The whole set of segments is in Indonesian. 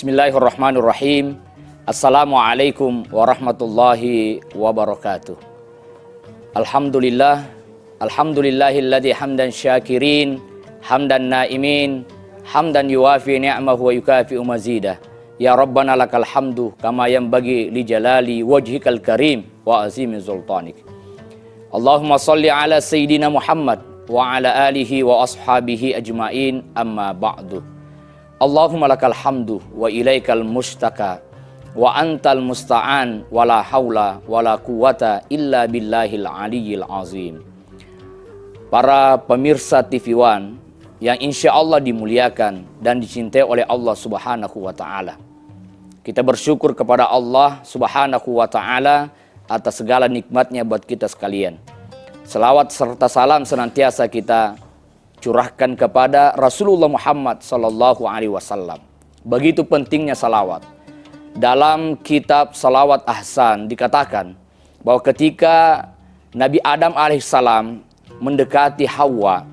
Bismillahirrahmanirrahim. Assalamualaikum warahmatullahi wabarakatuh. Alhamdulillahilladzi hamdan syakirin, hamdan naimin, hamdan yuwafi ni'amahu wa yukafi'u mazidah. Ya Rabbana lakal hamdu kama yanbaghi li jalali wajhikal karim wa azimi sultanik. Allahumma salli ala sayyidina Muhammad wa ala alihi wa ashabihi ajmain, amma ba'du. Allahumma lakal hamdu wa ilaikal mustaka wa antal musta'an wa la hawla wa la quwata illa billahil aliyyil azim. Para pemirsa TV One yang insya Allah dimuliakan dan dicintai oleh Allah Subhanahu wa ta'ala, kita bersyukur kepada Allah Subhanahu wa ta'ala atas segala nikmatnya buat kita sekalian. Selawat serta salam senantiasa kita curahkan kepada Rasulullah Muhammad Sallallahu Alaihi Wasallam. Begitu pentingnya salawat. Dalam kitab Salawat Ahsan dikatakan bahwa ketika Nabi Adam alaihissalam mendekati Hawa,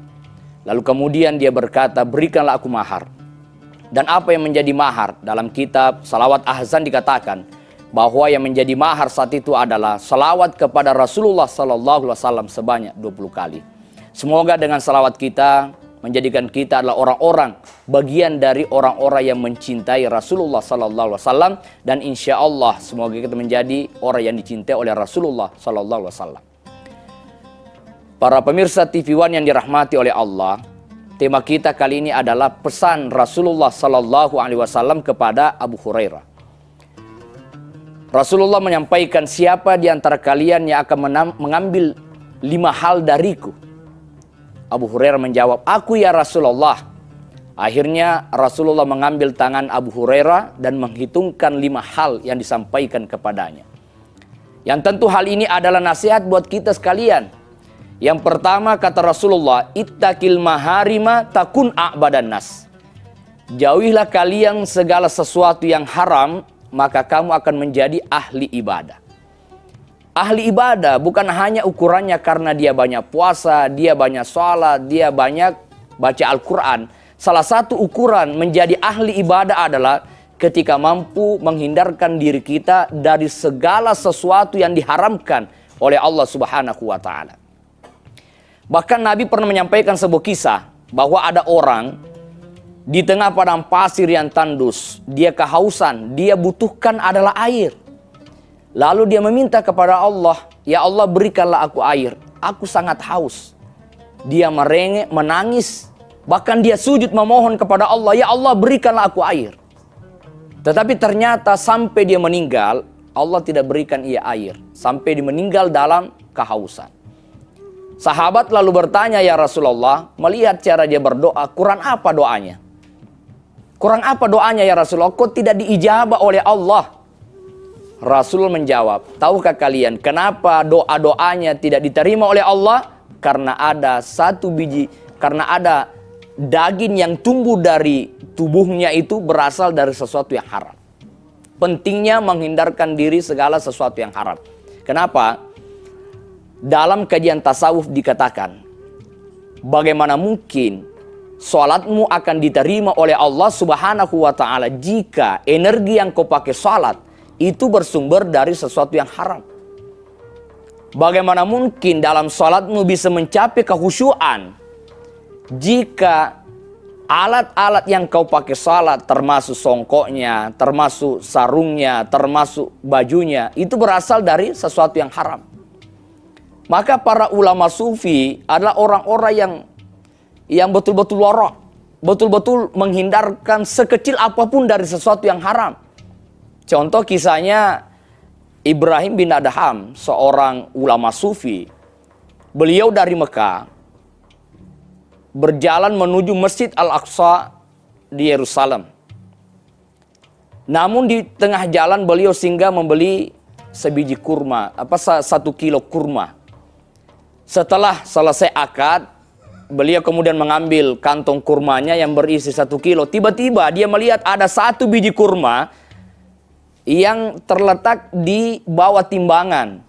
lalu kemudian dia berkata, berikanlah aku mahar. Dan apa yang menjadi mahar? Dalam kitab Salawat Ahsan dikatakan bahwa yang menjadi mahar saat itu adalah salawat kepada Rasulullah Sallallahu Alaihi Wasallam sebanyak 20 kali. Semoga dengan salawat kita menjadikan kita adalah orang-orang bagian dari orang-orang yang mencintai Rasulullah Sallallahu Alaihi Wasallam, dan insya Allah semoga kita menjadi orang yang dicintai oleh Rasulullah Sallallahu Alaihi Wasallam. Para pemirsa TV One yang dirahmati oleh Allah, tema kita kali ini adalah pesan Rasulullah Sallallahu Alaihi Wasallam kepada Abu Hurairah. Rasulullah menyampaikan, siapa di antara kalian yang akan mengambil 5 hal dariku? Abu Hurairah menjawab, aku ya Rasulullah. Akhirnya Rasulullah mengambil tangan Abu Hurairah dan menghitungkan 5 hal yang disampaikan kepadanya. Yang tentu hal ini adalah nasihat buat kita sekalian. Yang pertama kata Rasulullah, ittaqil maharima takun a'badan nas. Jauhilah kalian segala sesuatu yang haram, maka kamu akan menjadi ahli ibadah. Ahli ibadah bukan hanya ukurannya karena dia banyak puasa, dia banyak sholat, dia banyak baca Al-Quran. Salah satu ukuran menjadi ahli ibadah adalah ketika mampu menghindarkan diri kita dari segala sesuatu yang diharamkan oleh Allah Subhanahu wa ta'ala. Bahkan Nabi pernah menyampaikan sebuah kisah bahwa ada orang di tengah padang pasir yang tandus, dia kehausan, dia butuhkan adalah air. Lalu dia meminta kepada Allah, ya Allah berikanlah aku air, aku sangat haus. Dia merengek, menangis, bahkan dia sujud memohon kepada Allah, ya Allah berikanlah aku air. Tetapi ternyata sampai dia meninggal, Allah tidak berikan ia air. Sampai dia meninggal dalam kehausan. Sahabat lalu bertanya, ya Rasulullah, melihat cara dia berdoa, kurang apa doanya? Kurang apa doanya ya Rasulullah, kok tidak diijabah oleh Allah? Rasul menjawab, tahukah kalian kenapa doa-doanya tidak diterima oleh Allah? Karena ada karena ada daging yang tumbuh dari tubuhnya itu berasal dari sesuatu yang haram. Pentingnya menghindarkan diri segala sesuatu yang haram. Kenapa? Dalam kajian tasawuf dikatakan, bagaimana mungkin sholatmu akan diterima oleh Allah Subhanahu wa ta'ala jika energi yang kau pakai sholat itu bersumber dari sesuatu yang haram? Bagaimana mungkin dalam sholatmu bisa mencapai kehusyuan jika alat-alat yang kau pakai sholat, termasuk songkoknya, termasuk sarungnya, termasuk bajunya, itu berasal dari sesuatu yang haram? Maka para ulama sufi adalah orang-orang yang betul-betul wara', betul-betul menghindarkan sekecil apapun dari sesuatu yang haram. Contoh kisahnya Ibrahim bin Adham, seorang ulama sufi. Beliau dari Mekah berjalan menuju Masjid Al-Aqsa di Yerusalem. Namun di tengah jalan beliau singgah membeli sebiji kurma, 1 kilo kurma. Setelah selesai akad, beliau kemudian mengambil kantong kurmanya yang berisi 1 kilo. Tiba-tiba dia melihat ada 1 biji kurma yang terletak di bawah timbangan.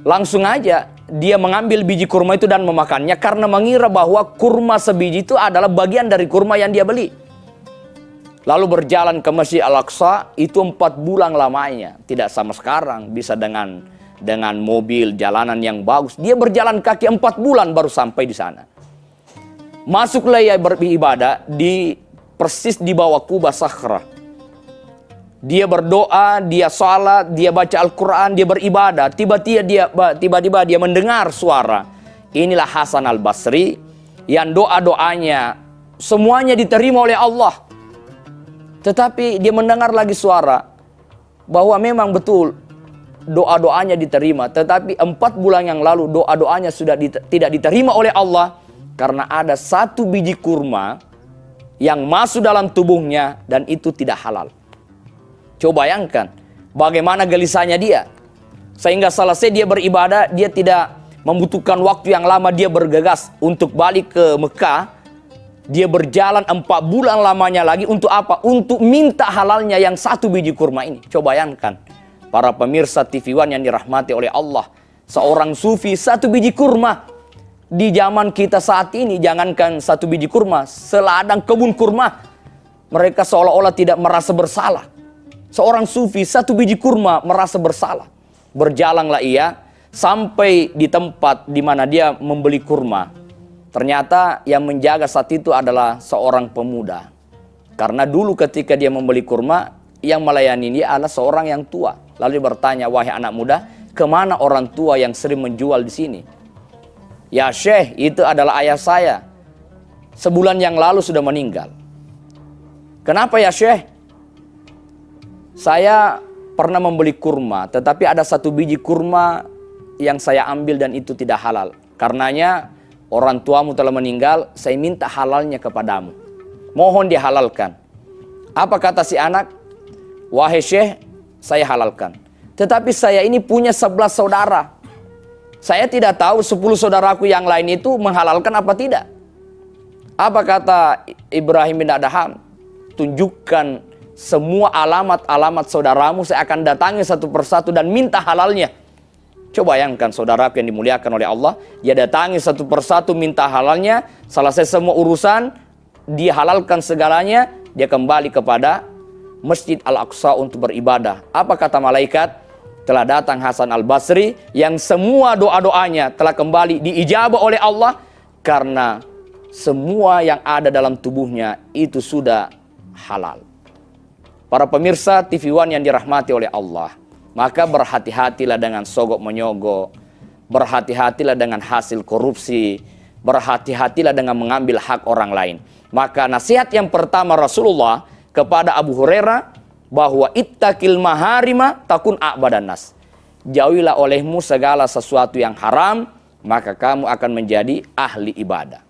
Langsung aja dia mengambil biji kurma itu dan memakannya karena mengira bahwa kurma sebiji itu adalah bagian dari kurma yang dia beli. Lalu berjalan ke Masjid Al-Aqsa, itu 4 bulan lamanya. Tidak sama sekarang, bisa dengan mobil, jalanan yang bagus. Dia berjalan kaki 4 bulan baru sampai di sana. Masuklah ia beribadah di persis di bawah kubah Sakhrah. Dia berdoa, dia salat, dia baca Al-Quran, dia beribadah. Tiba-tiba dia mendengar suara. Inilah Hasan Al-Basri yang doa-doanya semuanya diterima oleh Allah. Tetapi dia mendengar lagi suara bahwa memang betul doa-doanya diterima. Tetapi 4 bulan yang lalu doa-doanya sudah tidak diterima oleh Allah. Karena ada 1 biji kurma yang masuk dalam tubuhnya dan itu tidak halal. Coba bayangkan bagaimana gelisahnya dia. Sehingga selesai dia beribadah, dia tidak membutuhkan waktu yang lama, dia bergegas untuk balik ke Mekah. Dia berjalan 4 bulan lamanya lagi untuk apa? Untuk minta halalnya yang 1 biji kurma ini. Coba bayangkan para pemirsa TV One yang dirahmati oleh Allah. Seorang sufi 1 biji kurma. Di zaman kita saat ini jangankan 1 biji kurma, seladang kebun kurma mereka seolah-olah tidak merasa bersalah. Seorang sufi 1 biji kurma merasa bersalah. Berjalanlah ia sampai di tempat di mana dia membeli kurma. Ternyata yang menjaga saat itu adalah seorang pemuda. Karena dulu ketika dia membeli kurma, yang melayani dia adalah seorang yang tua. Lalu dia bertanya, wahai anak muda, kemana orang tua yang sering menjual di sini? Ya Syekh, itu adalah ayah saya. Sebulan yang lalu sudah meninggal. Kenapa ya Syekh? Saya pernah membeli kurma, tetapi ada 1 biji kurma yang saya ambil dan itu tidak halal. Karenanya orang tuamu telah meninggal, saya minta halalnya kepadamu. Mohon dihalalkan. Apa kata si anak? Wahai Syekh, saya halalkan. Tetapi saya ini punya 11 saudara. Saya tidak tahu 10 saudaraku yang lain itu menghalalkan apa tidak. Apa kata Ibrahim bin Adham? Tunjukkan semua alamat-alamat saudaramu, saya akan datangi satu persatu dan minta halalnya. Coba bayangkan saudaraku yang dimuliakan oleh Allah, dia datangi satu persatu minta halalnya, selesai semua urusan, dia halalkan segalanya, dia kembali kepada Masjid Al-Aqsa untuk beribadah. Apa kata malaikat? Telah datang Hasan Al-Basri yang semua doa-doanya telah kembali diijabah oleh Allah karena semua yang ada dalam tubuhnya itu sudah halal. Para pemirsa TV One yang dirahmati oleh Allah, maka berhati-hatilah dengan sogok menyogok, berhati-hatilah dengan hasil korupsi, berhati-hatilah dengan mengambil hak orang lain. Maka nasihat yang pertama Rasulullah kepada Abu Hurairah bahwa ittaqil maharima takun a'badan nas. Jauhilah olehmu segala sesuatu yang haram, maka kamu akan menjadi ahli ibadah.